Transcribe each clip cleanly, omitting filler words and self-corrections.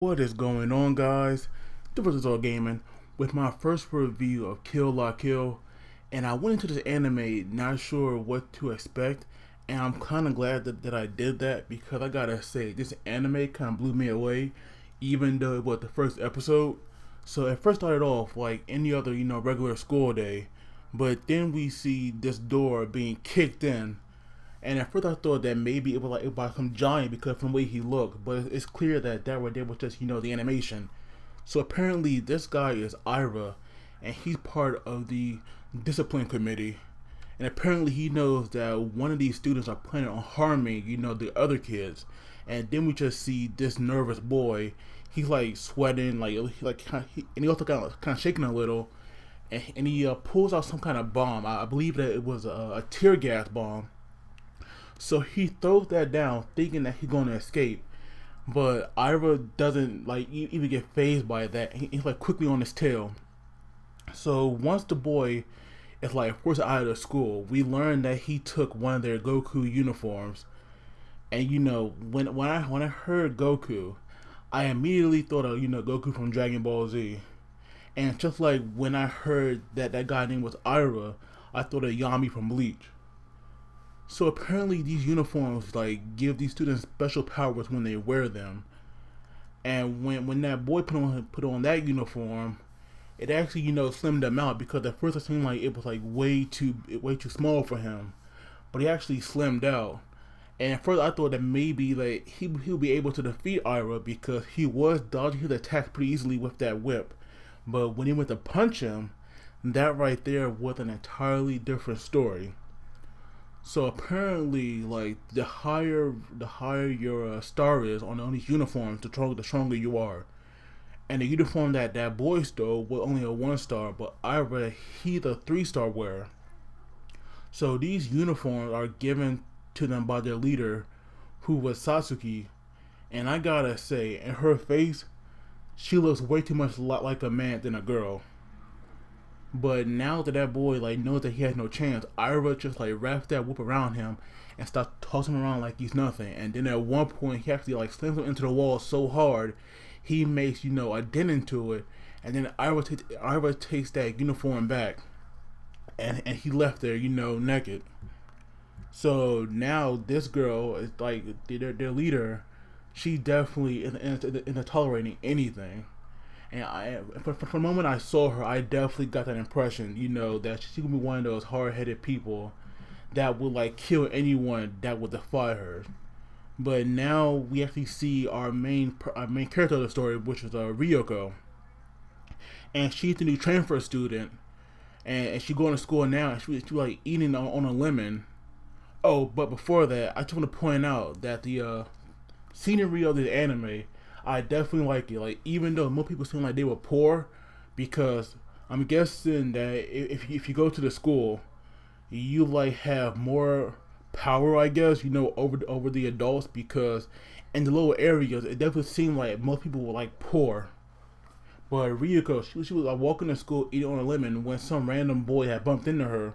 What is going on, guys? This is All Gaming with my first review of Kill La Kill, and I went into this anime not sure what to expect, and I'm kind of glad that I did that because I gotta say this anime kind of blew me away, even though it was the first episode. So it first started off like any other regular school day, but then we see this door being kicked in, and at first I thought that maybe it was like by some giant because from the way he looked, but it's clear that that right there was just the animation. So apparently this guy is Ira, and he's part of the discipline committee. And apparently he knows that one of these students are planning on harming the other kids. And then we just see this nervous boy. He's like sweating, and he also kind of shaking a little. And he pulls out some kind of bomb. I believe that it was a tear gas bomb, so he throws that down, thinking that he's gonna escape. But Ira doesn't even get phased by that. He's like quickly on his tail. So once the boy is like forced out of the school, we learn that he took one of their Goku uniforms. And when I heard Goku, I immediately thought of Goku from Dragon Ball Z. And just like when I heard that that guy name was Ira, I thought of Yami from Bleach. So apparently these uniforms give these students special powers when they wear them. And when that boy put on that uniform, it actually slimmed them out because at first it seemed like it was like way too small for him, but he actually slimmed out. And at first I thought that maybe he'll be able to defeat Ira because he was dodging his attacks pretty easily with that whip. But when he went to punch him, that right there was an entirely different story. So apparently, the higher your star is on these uniforms, the stronger you are. And the uniform that boy stole was only a 1 star, but Ira, he's a 3 star wearer. So these uniforms are given to them by their leader, who was Satsuki. And I gotta say, in her face, she looks way too much like a man than a girl. But now that that boy knows that he has no chance, Ira just wraps that whip around him and starts tossing him around like he's nothing. And then at one point he actually slams him into the wall so hard he makes a dent into it. And then Ira takes that uniform back, and he left there naked. So now this girl is their leader. She definitely isn't tolerating anything. And for the moment I saw her, I definitely got that impression, that she could be one of those hard-headed people that would kill anyone that would defy her. But now we actually see our main character of the story, which is Ryuko, and she's the new transfer student, and she's going to school now, and she eating on a lemon. Oh, but before that, I just want to point out that the scenery of the anime, I definitely like it. Even though most people seem like they were poor, because I'm guessing that if you go to the school, you have more power, I guess, over the adults, because in the lower areas it definitely seemed like most people were poor. But Ryuko, she was walking to school eating on a lemon when some random boy had bumped into her,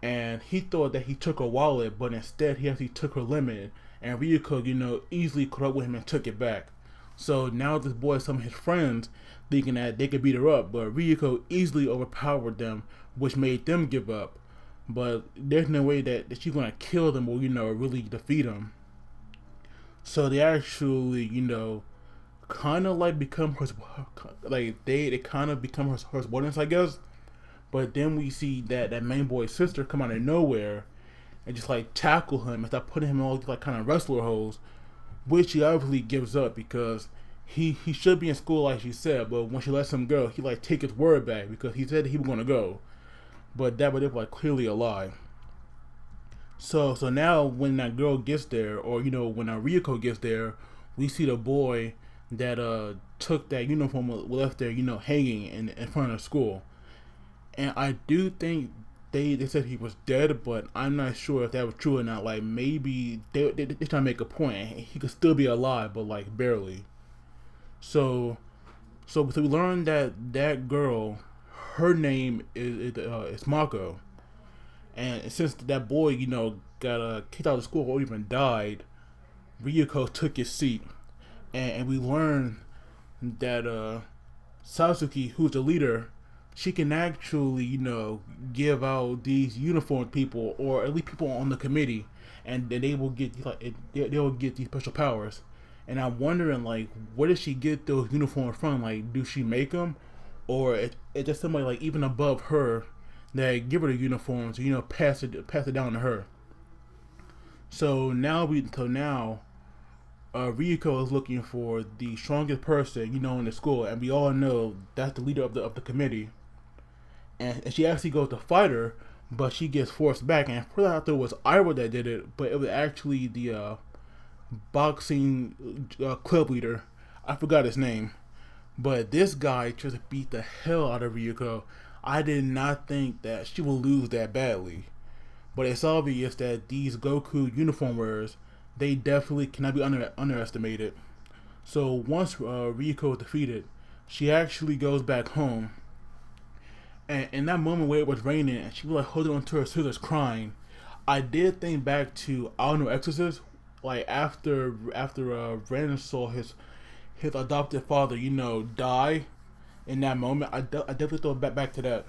and he thought that he took her wallet, but instead he actually took her lemon. And Ryuko, easily caught up with him and took it back. So now this boy and some of his friends thinking that they could beat her up, but Ryuko easily overpowered them, which made them give up. But there's no way that she's gonna kill them or really defeat them. So they actually kind of become her, they kind of become her subordinates, I guess. But then we see that main boy's sister come out of nowhere and just tackle him and start putting him in all these kind of wrestler holes, which he obviously gives up because he should be in school like she said, but when she lets him go, he take his word back because he said he was gonna go, but that was clearly a lie. So now when that girl gets there, or when Ryuko gets there, we see the boy that took that uniform left there hanging in front of the school. And I do think they said he was dead, but I'm not sure if that was true or not. Maybe they trying to make a point. He could still be alive, but barely. So we learned that girl, her name is Mako, and since that boy got kicked out of school or even died, Ryuko took his seat. and we learn that Sasuke, who's the leader, she can actually, give out these uniformed people, or at least people on the committee, and they will get they will get these special powers. And I'm wondering, like, where does she get those uniforms from? Like, do she make them, or it's just somebody like even above her that give her the uniforms, pass it down to her. So now Ryuko is looking for the strongest person, in the school, and we all know that's the leader of the committee. And she actually goes to fight her, but she gets forced back. And first I thought it was Ira that did it, but it was actually the boxing club leader. I forgot his name, but this guy just beat the hell out of Ryuko. I did not think that she would lose that badly, but it's obvious that these Goku uniform wearers, they definitely cannot be underestimated. So once Ryuko is defeated, she actually goes back home. And in that moment where it was raining and she was like holding onto her scissors crying, I did think back to I Don't Know Exorcist, like after Ren saw his adopted father, die. In that moment, I definitely thought back to that.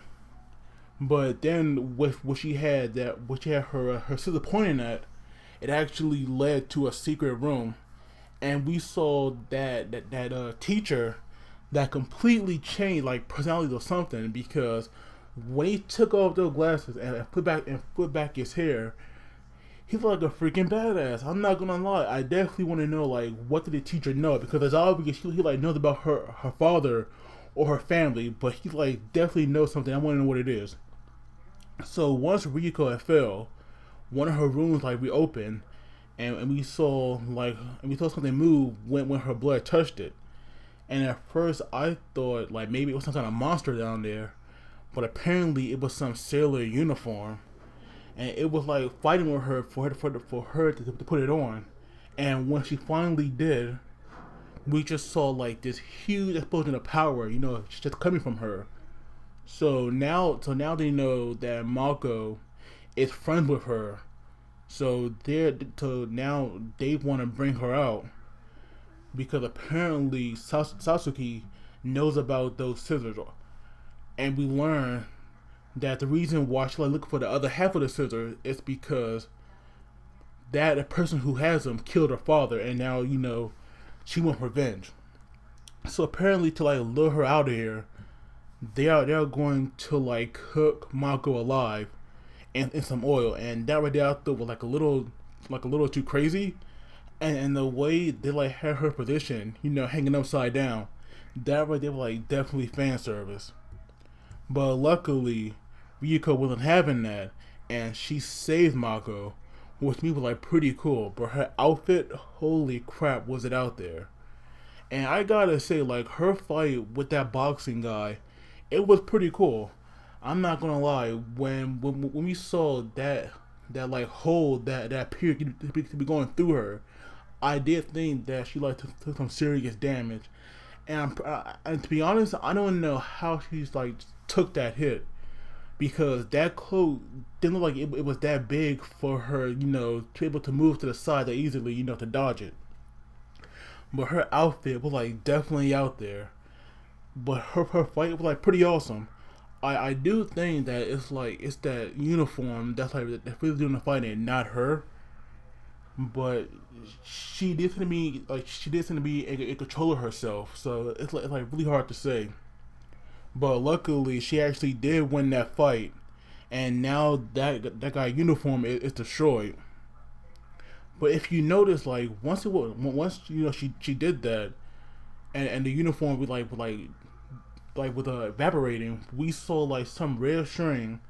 But then with what she had her scissor pointing at, it actually led to a secret room, and we saw that teacher that completely changed like personality or something, because when he took off those glasses and put back his hair, he looked like a freaking badass. I'm not gonna lie, I definitely want to know, like, what did the teacher know, because it's obvious he like knows about her father or her family, but he like definitely knows something. I want to know what it is. So once Ryuko had fell, one of her rooms like reopened, and we saw something move when her blood touched it. And at first I thought like maybe it was some kind of monster down there, but apparently it was some sailor uniform, and it was like fighting with her for her to put it on. And when she finally did, we just saw like this huge explosion of power, just coming from her. So now they know that Mako is friends with her. So now they want to bring her out, because apparently Sasuke knows about those scissors, and we learn that the reason why she like looking for the other half of the scissors is because that the person who has them killed her father, and now she wants revenge. So apparently, to like lure her out of here, they are going to like cook Mako alive in some oil, and that right there I thought was like a little too crazy. And the way they like had her position, hanging upside down, that right there was like definitely fan service. But luckily, Ryuko wasn't having that, and she saved Mako, which to me was like pretty cool. But her outfit, holy crap, was it out there! And I gotta say, like, her fight with that boxing guy, it was pretty cool. I'm not gonna lie, when we saw that like hole that appeared to be going through her, I did think that she like took some serious damage. And to be honest, I don't know how she's like took that hit, because that cloak didn't look like it was that big for her, to be able to move to the side that easily, to dodge it. But her outfit was like definitely out there. But her fight was like pretty awesome. I do think that it's that uniform that's really doing the fighting, not her. But she did seem to be a controller herself, so it's like really hard to say. But luckily, she actually did win that fight, and now that guy uniform is destroyed. But if you notice, like once she did that, and the uniform was with evaporating, we saw like some red string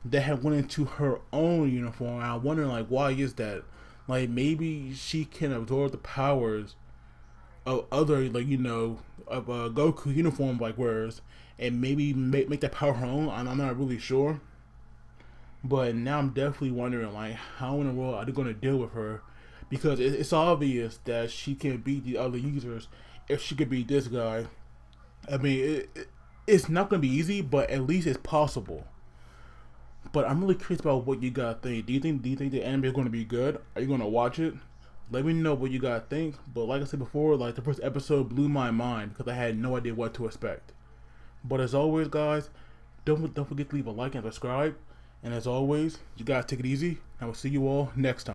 that had went into her own uniform. And I'm wondering like why is that? Like maybe she can absorb the powers of other of Goku uniform like wearers, and maybe make that power her own. I'm not really sure. But now I'm definitely wondering like how in the world are they going to deal with her, because it's obvious that she can beat the other users if she could beat this guy. I mean, it's not going to be easy, but at least it's possible. But I'm really curious about what you guys think. Do you think the anime is going to be good? Are you going to watch it? Let me know what you guys think. But like I said before, like the first episode blew my mind because I had no idea what to expect. But as always, guys, don't forget to leave a like and subscribe. And as always, you guys take it easy. I will see you all next time.